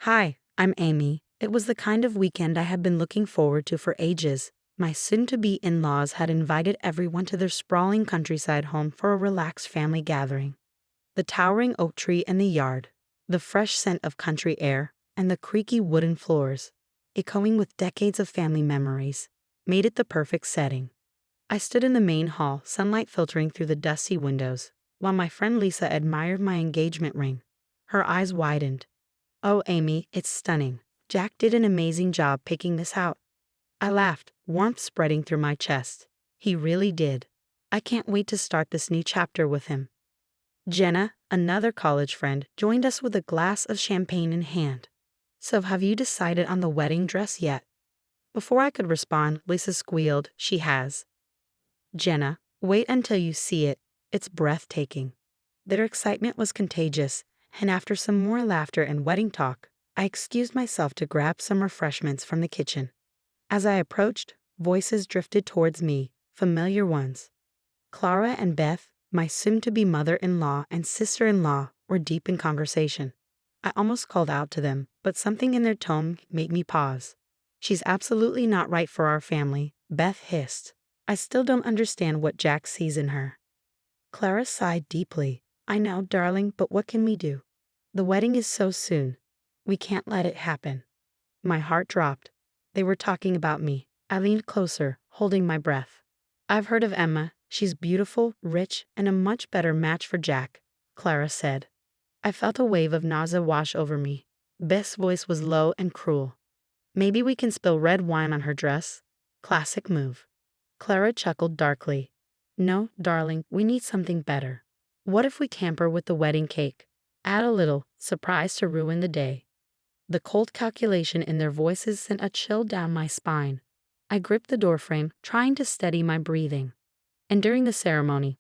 Hi, I'm Amy. It was the kind of weekend I had been looking forward to for ages. My soon-to-be in-laws had invited everyone to their sprawling countryside home for a relaxed family gathering. The towering oak tree in the yard, the fresh scent of country air, and the creaky wooden floors, echoing with decades of family memories, made it the perfect setting. I stood in the main hall, sunlight filtering through the dusty windows, while my friend Lisa admired my engagement ring. Her eyes widened. "Oh, Amy, it's stunning. Jack did an amazing job picking this out." I laughed, warmth spreading through my chest. He really did. I can't wait to start this new chapter with him. Jenna, another college friend, joined us with a glass of champagne in hand. "So have you decided on the wedding dress yet?" Before I could respond, Lisa squealed, "She has." "Jenna, wait until you see it. It's breathtaking." Their excitement was contagious, and after some more laughter and wedding talk, I excused myself to grab some refreshments from the kitchen. As I approached, voices drifted towards me, familiar ones. Clara and Beth, my soon-to-be mother-in-law and sister-in-law, were deep in conversation. I almost called out to them, but something in their tone made me pause. "She's absolutely not right for our family," Beth hissed. "I still don't understand what Jack sees in her." Clara sighed deeply. "I know, darling, but what can we do? The wedding is so soon. We can't let it happen." My heart dropped. They were talking about me. I leaned closer, holding my breath. "I've heard of Emma. She's beautiful, rich, and a much better match for Jack," Clara said. I felt a wave of nausea wash over me. Beth's voice was low and cruel. "Maybe we can spill red wine on her dress." Classic move. Clara chuckled darkly. "No, darling, we need something better. What if we tamper with the wedding cake? Add a little surprise to ruin the day." The cold calculation in their voices sent a chill down my spine. I gripped the doorframe, trying to steady my breathing. And during the ceremony,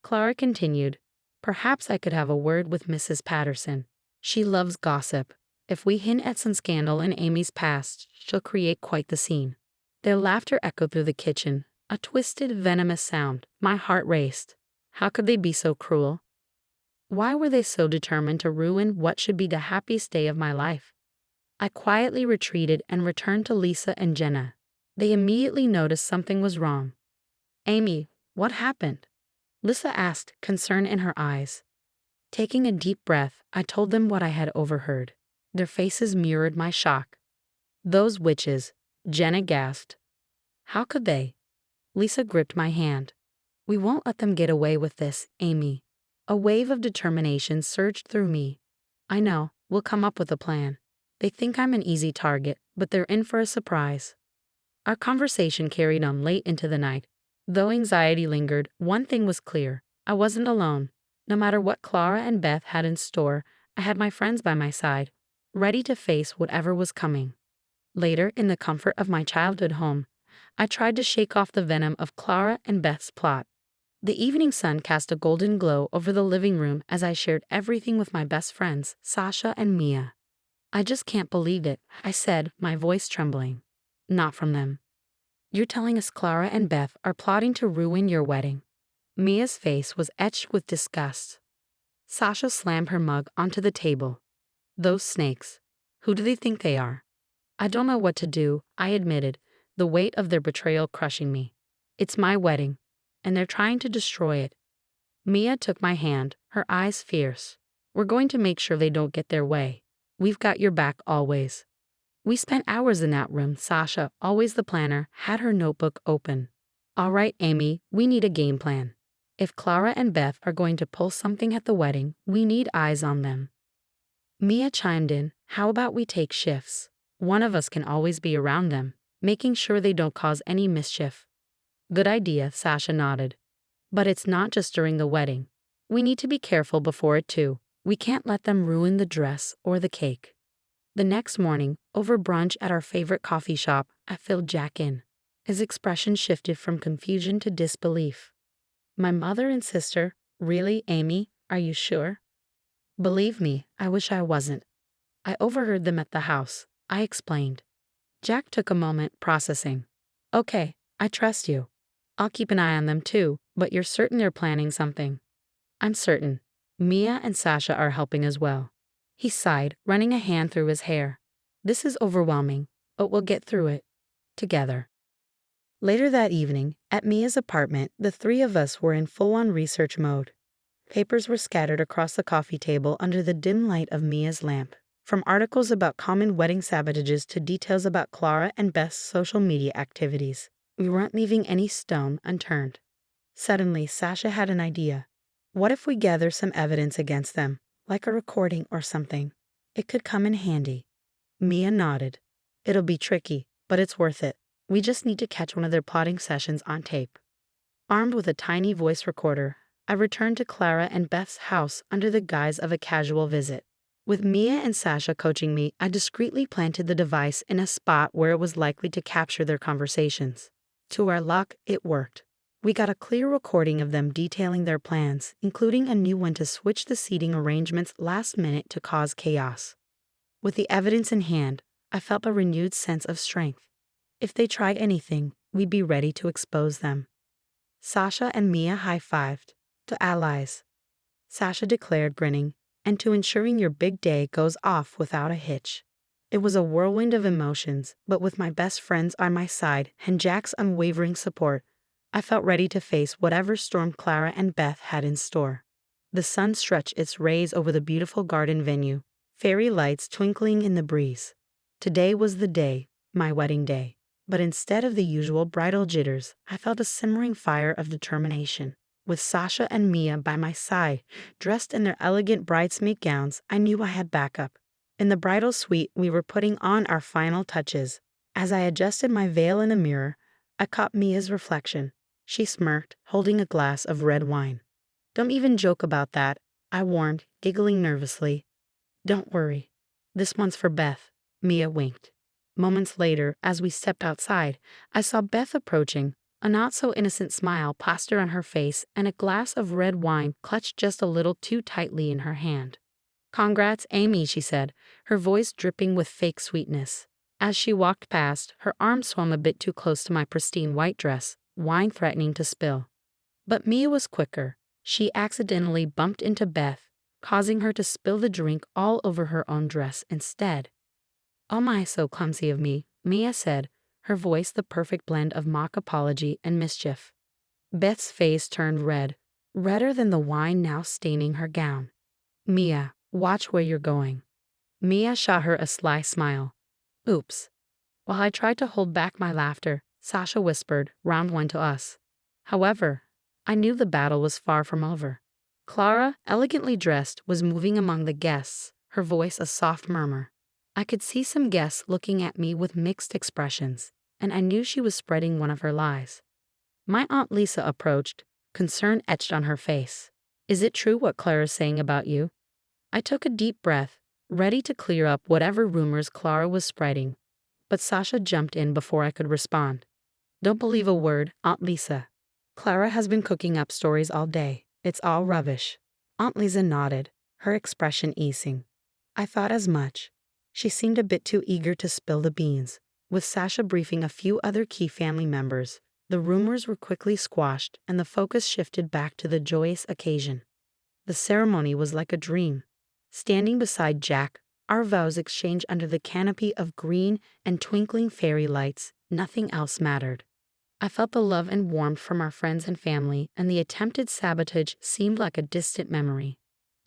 Clara continued, "Perhaps I could have a word with Mrs. Patterson. She loves gossip. If we hint at some scandal in Amy's past, she'll create quite the scene." Their laughter echoed through the kitchen, a twisted, venomous sound. My heart raced. How could they be so cruel? Why were they so determined to ruin what should be the happiest day of my life? I quietly retreated and returned to Lisa and Jenna. They immediately noticed something was wrong. "Amy, what happened?" Lisa asked, concern in her eyes. Taking a deep breath, I told them what I had overheard. Their faces mirrored my shock. "Those witches," Jenna gasped. "How could they?" Lisa gripped my hand. "We won't let them get away with this, Amy." A wave of determination surged through me. "I know, we'll come up with a plan. They think I'm an easy target, but they're in for a surprise." Our conversation carried on late into the night. Though anxiety lingered, one thing was clear. I wasn't alone. No matter what Clara and Beth had in store, I had my friends by my side, ready to face whatever was coming. Later, in the comfort of my childhood home, I tried to shake off the venom of Clara and Beth's plot. The evening sun cast a golden glow over the living room as I shared everything with my best friends, Sasha and Mia. "I just can't believe it," I said, my voice trembling. "Not from them." "You're telling us Clara and Beth are plotting to ruin your wedding?" Mia's face was etched with disgust. Sasha slammed her mug onto the table. "Those snakes. Who do they think they are?" "I don't know what to do," I admitted, the weight of their betrayal crushing me. "It's my wedding, and they're trying to destroy it." Mia took my hand, her eyes fierce. "We're going to make sure they don't get their way. We've got your back always." We spent hours in that room. Sasha, always the planner, had her notebook open. "All right, Amy, we need a game plan. If Clara and Beth are going to pull something at the wedding, we need eyes on them." Mia chimed in, "How about we take shifts? One of us can always be around them, making sure they don't cause any mischief." "Good idea," Sasha nodded. "But it's not just during the wedding. We need to be careful before it too. We can't let them ruin the dress or the cake." The next morning, over brunch at our favorite coffee shop, I filled Jack in. His expression shifted from confusion to disbelief. "My mother and sister? Really, Amy? Are you sure?" "Believe me, I wish I wasn't. I overheard them at the house," I explained. Jack took a moment, processing. "Okay, I trust you. I'll keep an eye on them too, but you're certain they're planning something?" "I'm certain. Mia and Sasha are helping as well." He sighed, running a hand through his hair. This is overwhelming, but we'll get through it. Together. Later that evening, at Mia's apartment, the three of us were in full-on research mode. Papers were scattered across the coffee table under the dim light of Mia's lamp. From articles about common wedding sabotages to details about Clara and Beth's social media activities, we weren't leaving any stone unturned. Suddenly, Sasha had an idea. What if we gather some evidence against them, like a recording or something? It could come in handy. Mia nodded. It'll be tricky, but it's worth it. We just need to catch one of their plotting sessions on tape. Armed with a tiny voice recorder, I returned to Clara and Beth's house under the guise of a casual visit. With Mia and Sasha coaching me, I discreetly planted the device in a spot where it was likely to capture their conversations. To our luck, it worked. We got a clear recording of them detailing their plans, including a new one to switch the seating arrangements last minute to cause chaos. With the evidence in hand, I felt a renewed sense of strength. If they tried anything, we'd be ready to expose them. Sasha and Mia high-fived. To allies, Sasha declared, grinning, and to ensuring your big day goes off without a hitch. It was a whirlwind of emotions, but with my best friends on my side and Jack's unwavering support, I felt ready to face whatever storm Clara and Beth had in store. The sun stretched its rays over the beautiful garden venue, fairy lights twinkling in the breeze. Today was the day, my wedding day. But instead of the usual bridal jitters, I felt a simmering fire of determination. With Sasha and Mia by my side, dressed in their elegant bridesmaid gowns, I knew I had backup. In the bridal suite, we were putting on our final touches. As I adjusted my veil in the mirror, I caught Mia's reflection. She smirked, holding a glass of red wine. Don't even joke about that, I warned, giggling nervously. Don't worry. This one's for Beth, Mia winked. Moments later, as we stepped outside, I saw Beth approaching, a not-so-innocent smile plastered on her face and a glass of red wine clutched just a little too tightly in her hand. Congrats, Amy, she said, her voice dripping with fake sweetness. As she walked past, her arm swung a bit too close to my pristine white dress, wine threatening to spill. But Mia was quicker. She accidentally bumped into Beth, causing her to spill the drink all over her own dress instead. Oh my, so clumsy of me, Mia said, her voice the perfect blend of mock apology and mischief. Beth's face turned red, redder than the wine now staining her gown. Mia, watch where you're going. Mia shot her a sly smile. Oops. While I tried to hold back my laughter, Sasha whispered, round one to us. However, I knew the battle was far from over. Clara, elegantly dressed, was moving among the guests, her voice a soft murmur. I could see some guests looking at me with mixed expressions, and I knew she was spreading one of her lies. My Aunt Lisa approached, concern etched on her face. Is it true what Clara's saying about you? I took a deep breath, ready to clear up whatever rumors Clara was spreading, but Sasha jumped in before I could respond. Don't believe a word, Aunt Lisa. Clara has been cooking up stories all day. It's all rubbish. Aunt Lisa nodded, her expression easing. I thought as much. She seemed a bit too eager to spill the beans. With Sasha briefing a few other key family members, the rumors were quickly squashed and the focus shifted back to the joyous occasion. The ceremony was like a dream. Standing beside Jack, our vows exchanged under the canopy of green and twinkling fairy lights, nothing else mattered. I felt the love and warmth from our friends and family, and the attempted sabotage seemed like a distant memory.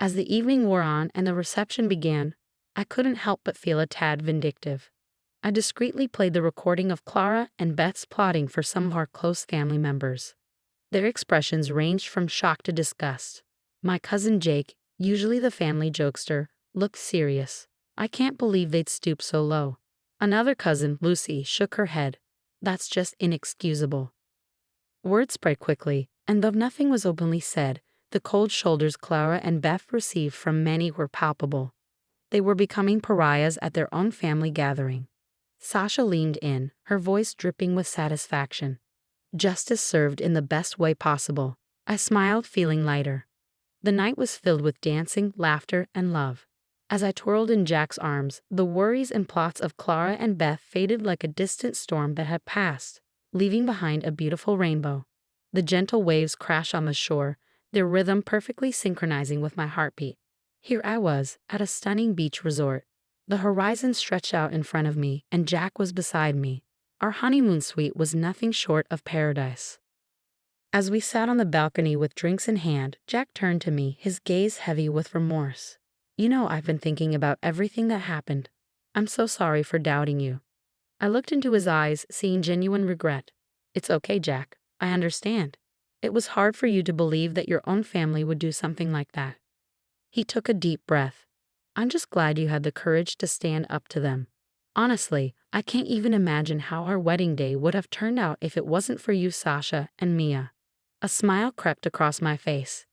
As the evening wore on and the reception began, I couldn't help but feel a tad vindictive. I discreetly played the recording of Clara and Beth's plotting for some of our close family members. Their expressions ranged from shock to disgust. My cousin Jake, usually the family jokester, looked serious. I can't believe they'd stoop so low. Another cousin, Lucy, shook her head. That's just inexcusable. Word spread quickly, and though nothing was openly said, the cold shoulders Clara and Beth received from many were palpable. They were becoming pariahs at their own family gathering. Sasha leaned in, her voice dripping with satisfaction. Justice served in the best way possible. I smiled, feeling lighter. The night was filled with dancing, laughter, and love. As I twirled in Jack's arms, the worries and plots of Clara and Beth faded like a distant storm that had passed, leaving behind a beautiful rainbow. The gentle waves crashed on the shore, their rhythm perfectly synchronizing with my heartbeat. Here I was, at a stunning beach resort. The horizon stretched out in front of me, and Jack was beside me. Our honeymoon suite was nothing short of paradise. As we sat on the balcony with drinks in hand, Jack turned to me, his gaze heavy with remorse. You know, I've been thinking about everything that happened. I'm so sorry for doubting you. I looked into his eyes, seeing genuine regret. It's okay, Jack. I understand. It was hard for you to believe that your own family would do something like that. He took a deep breath. I'm just glad you had the courage to stand up to them. Honestly, I can't even imagine how our wedding day would have turned out if it wasn't for you, Sasha and Mia. A smile crept across my face.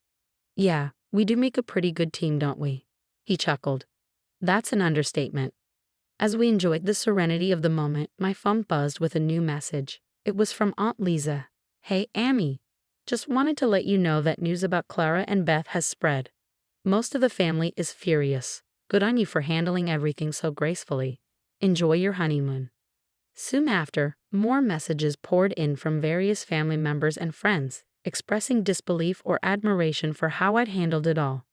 Yeah, we do make a pretty good team, don't we? He chuckled. That's an understatement. As we enjoyed the serenity of the moment, my phone buzzed with a new message. It was from Aunt Lisa. Hey, Amy. Just wanted to let you know that news about Clara and Beth has spread. Most of the family is furious. Good on you for handling everything so gracefully. Enjoy your honeymoon. Soon after, more messages poured in from various family members and friends, expressing disbelief or admiration for how I'd handled it all.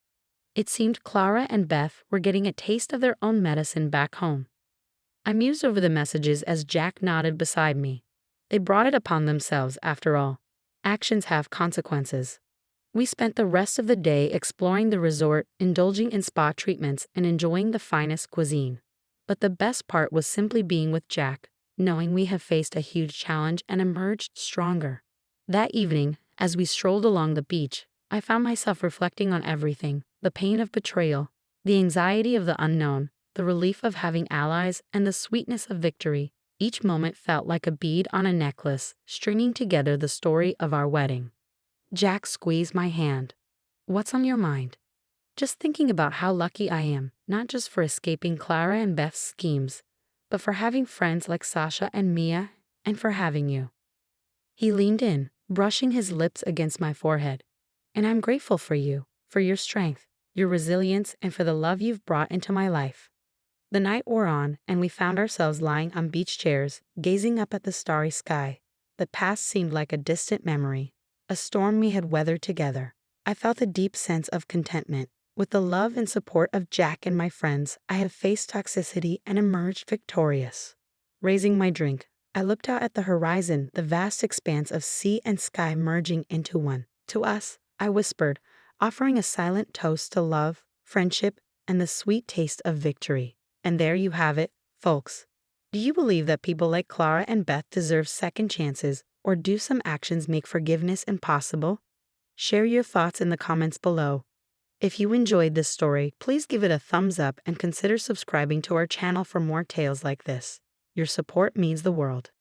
It seemed Clara and Beth were getting a taste of their own medicine back home. I mused over the messages as Jack nodded beside me. They brought it upon themselves, after all. Actions have consequences. We spent the rest of the day exploring the resort, indulging in spa treatments, and enjoying the finest cuisine. But the best part was simply being with Jack, knowing we have faced a huge challenge and emerged stronger. That evening, as we strolled along the beach, I found myself reflecting on everything: the pain of betrayal, the anxiety of the unknown, the relief of having allies, and the sweetness of victory. Each moment felt like a bead on a necklace, stringing together the story of our wedding. Jack squeezed my hand. What's on your mind? Just thinking about how lucky I am, not just for escaping Clara and Beth's schemes, but for having friends like Sasha and Mia, and for having you. He leaned in, brushing his lips against my forehead. And I'm grateful for you, for your strength, your resilience, and for the love you've brought into my life. The night wore on, and we found ourselves lying on beach chairs, gazing up at the starry sky. The past seemed like a distant memory, a storm we had weathered together. I felt a deep sense of contentment. With the love and support of Jack and my friends, I had faced toxicity and emerged victorious. Raising my drink, I looked out at the horizon, the vast expanse of sea and sky merging into one. To us, I whispered, offering a silent toast to love, friendship, and the sweet taste of victory. And there you have it, folks. Do you believe that people like Clara and Beth deserve second chances, or do some actions make forgiveness impossible? Share your thoughts in the comments below. If you enjoyed this story, please give it a thumbs up and consider subscribing to our channel for more tales like this. Your support means the world.